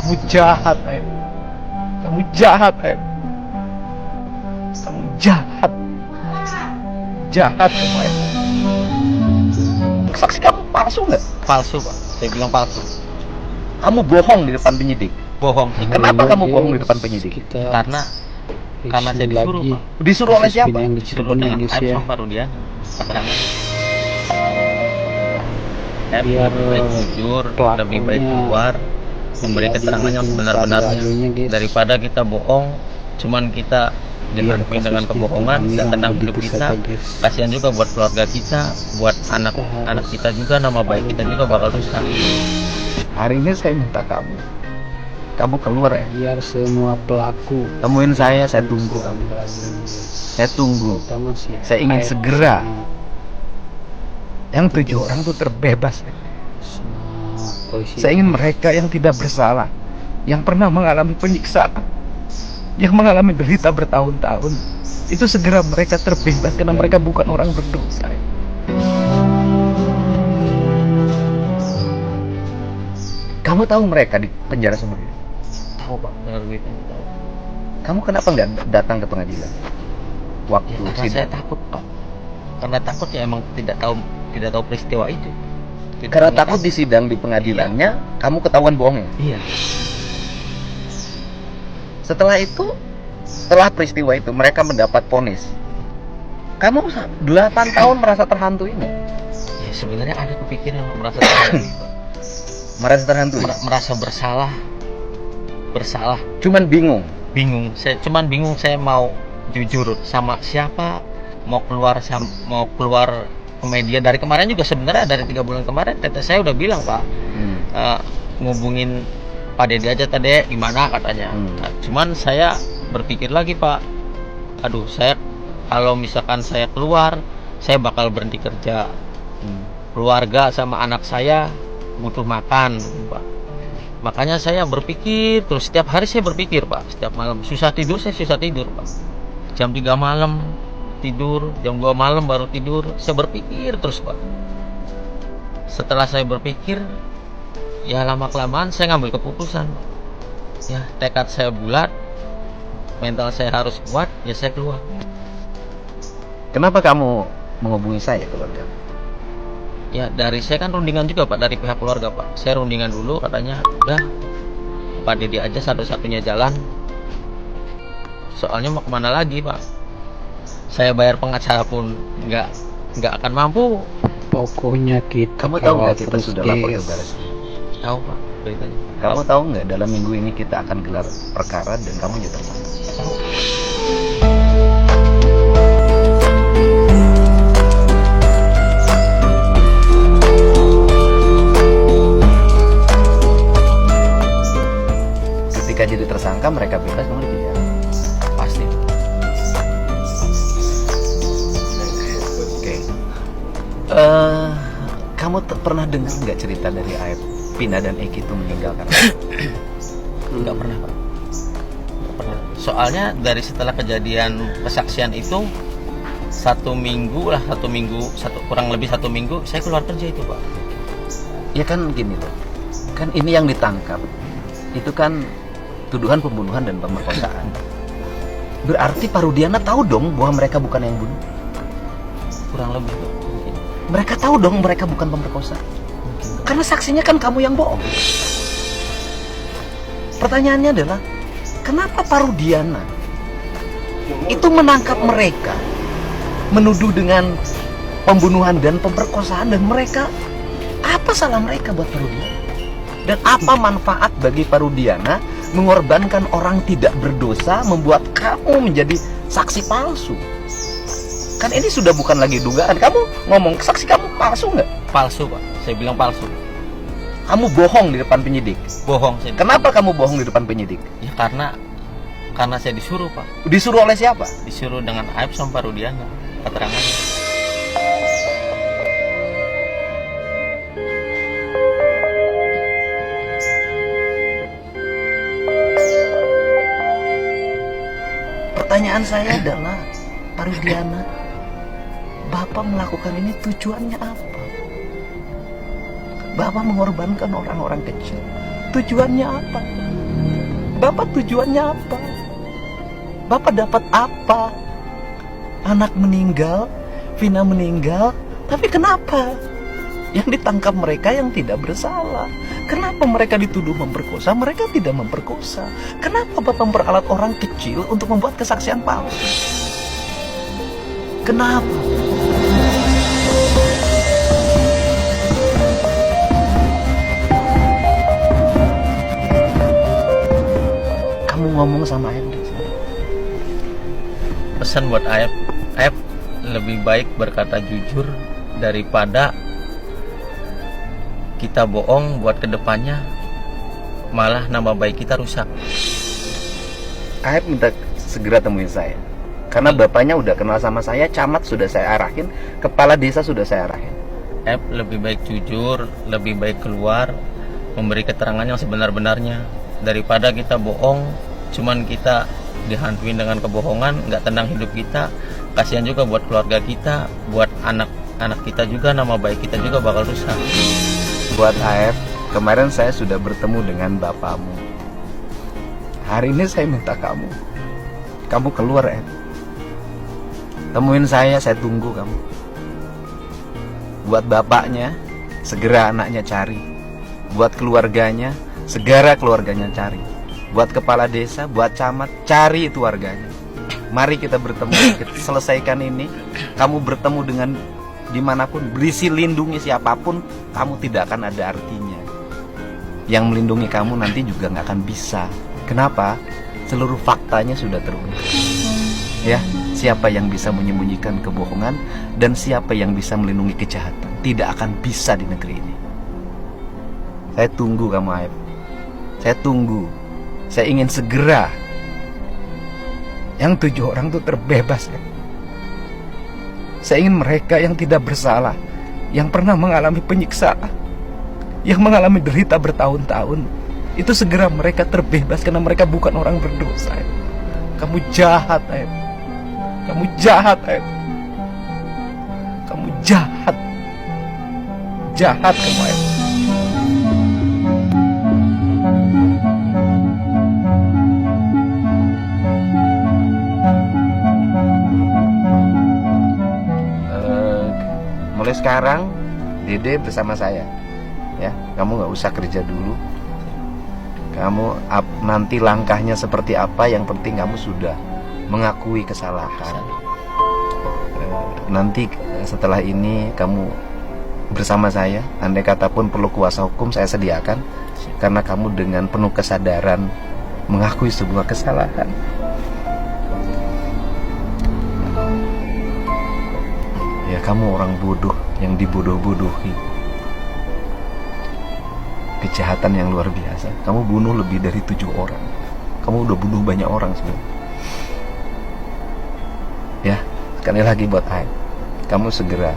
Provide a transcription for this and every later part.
Kamu jahat, Aib. Kamu jahat, Aib. Kamu jahat. Jahat kamu, Aib. Saksi kamu palsu nggak? Palsu Pak, saya bilang palsu. Kamu bohong di depan penyidik. Bohong. Kenapa kamu bohong di depan penyidik? Karena saya disuruh Pak. Disuruh oleh siapa? Disuruh dengan Aib sama Rudiana. Biar jujur, lebih baik keluar memberi keterangannya benar-benarnya daripada kita bohong, cuman kita dihantui dengan kebohongan dan tentang hidup kita. Kasihan juga buat keluarga kita, buat anak kita juga, nama baik kita juga bakal rusak. Hari ini saya minta kamu keluar ya. Biar semua pelaku Temuin saya tunggu kamu. Saya tunggu. Saya ingin segera yang 7 orang itu terbebas. Saya ingin mereka yang tidak bersalah, yang pernah mengalami penyiksaan, yang mengalami derita bertahun-tahun, itu segera mereka terbebas karena mereka bukan orang berdosa. Kamu tahu mereka di penjara semua? Tahu Pak, tahu. Kamu kenapa nggak datang ke pengadilan? Waktu Ya, karena saya takut Pak. Karena takut ya, emang tidak tahu peristiwa itu. Karena takut di sidang di pengadilannya, kamu ketahuan bohongnya. Iya. Setelah peristiwa itu mereka mendapat vonis. Kamu 8 tahun merasa terhantui ini. Ya sebenarnya ada kepikiran merasa terhantui Pak. Merasa terhantui. Merasa bersalah. Cuman bingung. Saya bingung saya mau jujur sama siapa, mau keluar ke media. Dari kemarin juga sebenarnya, dari 3 bulan kemarin teteh saya udah bilang Pak, ngubungin Pak Dedi aja tadi gimana katanya. Nah, cuman saya berpikir lagi Pak, aduh, saya kalau misalkan saya keluar, saya bakal berhenti kerja. Keluarga sama anak saya butuh makan Pak. Makanya saya berpikir terus, setiap hari saya berpikir Pak, setiap malam saya susah tidur Pak. Jam 3 malam tidur, jam 2 malam baru tidur. Saya berpikir terus Pak. Setelah saya berpikir, ya lama-kelamaan saya ngambil keputusan. Ya, tekad saya bulat, mental saya harus kuat, ya saya keluar. Kenapa kamu menghubungi saya, keluarga? Ya dari saya kan rundingan juga Pak, dari pihak keluarga Pak. Saya rundingan dulu, katanya udah Pak Dedi aja satu-satunya jalan. Soalnya mau kemana lagi Pak? Saya bayar pengacara pun nggak akan mampu. Pokoknya kita Kamu tahu nggak kita sudah lapor ke Baris? Tahu Pak beritanya. Kamu tahu nggak dalam minggu ini kita akan gelar perkara dan kamu juga tersangka? Tahu. Ketika jadi tersangka mereka bebas, kamu di penjara. Pasti. Oke. Kamu pernah dengar nggak cerita dari Aib, Pina dan Eki itu meninggal karena Nggak pernah Pak. Nggak pernah. Soalnya dari setelah kejadian kesaksian itu kurang lebih satu minggu saya keluar kerja itu Pak. ya kan gini loh, kan ini yang ditangkap itu kan tuduhan pembunuhan dan pemerkosaan. Berarti Pak Rudiana tahu dong bahwa mereka bukan yang bunuh. Kurang lebih Pak. Mungkin. Mereka tahu dong mereka bukan pemerkosa. Karena saksinya kan kamu yang bohong. Pertanyaannya adalah, kenapa Pak Rudiana itu menangkap mereka, menuduh dengan pembunuhan dan pemerkosaan, dan mereka, apa salah mereka buat Pak Rudiana? Dan apa manfaat bagi Pak Rudiana mengorbankan orang tidak berdosa, membuat kamu menjadi saksi palsu? Kan ini sudah bukan lagi dugaan. Kamu ngomong saksi kamu palsu nggak? Palsu Pak, saya bilang palsu. Kamu bohong di depan penyidik. Bohong saya. Kenapa kamu bohong di depan penyidik? Ya karena saya disuruh Pak. Disuruh oleh siapa? Disuruh dengan Aib sama Pak Rudiana keterangannya. Pertanyaan saya adalah, Pak Rudiana, Bapak melakukan ini tujuannya apa? Bapak mengorbankan orang-orang kecil, tujuannya apa? Bapak tujuannya apa? Bapak dapat apa? Anak meninggal, Vina meninggal, tapi kenapa? Yang ditangkap mereka yang tidak bersalah. Kenapa mereka dituduh memperkosa? Mereka tidak memperkosa. Kenapa Bapak memperalat orang kecil untuk membuat kesaksian palsu? Kenapa? Kamu ngomong sama Aep. Pesan buat Aep, Aep lebih baik berkata jujur daripada kita bohong buat kedepannya malah nama baik kita rusak. Aep minta segera temuin saya. Karena bapaknya udah kenal sama saya, camat sudah saya arahin, kepala desa sudah saya arahin. Aep lebih baik jujur, lebih baik keluar memberi keterangan yang sebenar-benarnya daripada kita bohong, cuman kita dihantuin dengan kebohongan, nggak tenang hidup kita. Kasihan juga buat keluarga kita, buat anak-anak kita juga, nama baik kita juga bakal rusak. Buat Aep, kemarin saya sudah bertemu dengan bapakmu. Hari ini saya minta kamu keluar, Aep. Temuin saya tunggu kamu. Buat bapaknya, segera anaknya cari. Buat keluarganya, segera keluarganya cari. Buat kepala desa, buat camat, cari itu warganya. Mari kita bertemu, kita selesaikan ini. Kamu bertemu dengan dimanapun, berisi lindungi siapapun, kamu tidak akan ada artinya. Yang melindungi kamu nanti juga nggak akan bisa. Kenapa? Seluruh faktanya sudah terungkap. Ya, siapa yang bisa menyembunyikan kebohongan dan siapa yang bisa melindungi kejahatan tidak akan bisa di negeri ini. Saya tunggu kamu, Aep. Saya tunggu. Saya ingin segera yang 7 orang itu terbebas, Aep. Saya ingin mereka yang tidak bersalah, yang pernah mengalami penyiksaan, yang mengalami derita bertahun-tahun, itu segera mereka terbebas karena mereka bukan orang berdosa, Aep. Kamu jahat, Aep. Kamu jahat, Aep. Kamu jahat. Jahat kamu, Aep. Mulai sekarang Dede bersama saya, ya. Kamu nggak usah kerja dulu. Kamu nanti langkahnya seperti apa, yang penting kamu sudah mengakui kesalahan. Nanti setelah ini kamu bersama saya. Andai kata pun perlu kuasa hukum, saya sediakan. Karena kamu dengan penuh kesadaran mengakui sebuah kesalahan. Ya, kamu orang bodoh yang dibodoh-bodohi. Kejahatan yang luar biasa. Kamu bunuh lebih dari 7 orang. Kamu udah bunuh banyak orang sebenarnya. Ya, sekali lagi buat Aep, kamu segera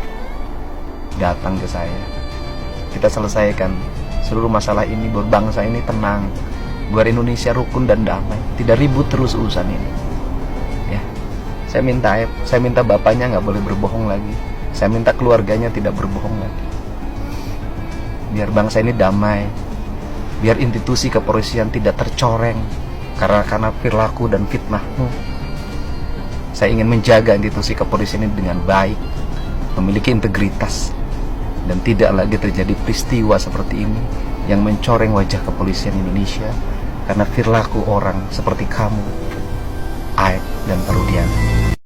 datang ke saya. Kita selesaikan seluruh masalah ini, buat bangsa ini tenang, buat Indonesia rukun dan damai, tidak ribut terus urusan ini. Ya, saya minta Aep, saya minta bapaknya nggak boleh berbohong lagi. Saya minta keluarganya tidak berbohong lagi. Biar bangsa ini damai, biar institusi kepolisian tidak tercoreng karena perilaku dan fitnahmu. Saya ingin menjaga institusi kepolisian ini dengan baik, memiliki integritas, dan tidak lagi terjadi peristiwa seperti ini yang mencoreng wajah kepolisian Indonesia karena perilaku orang seperti kamu, Aep dan Pak Rudiana.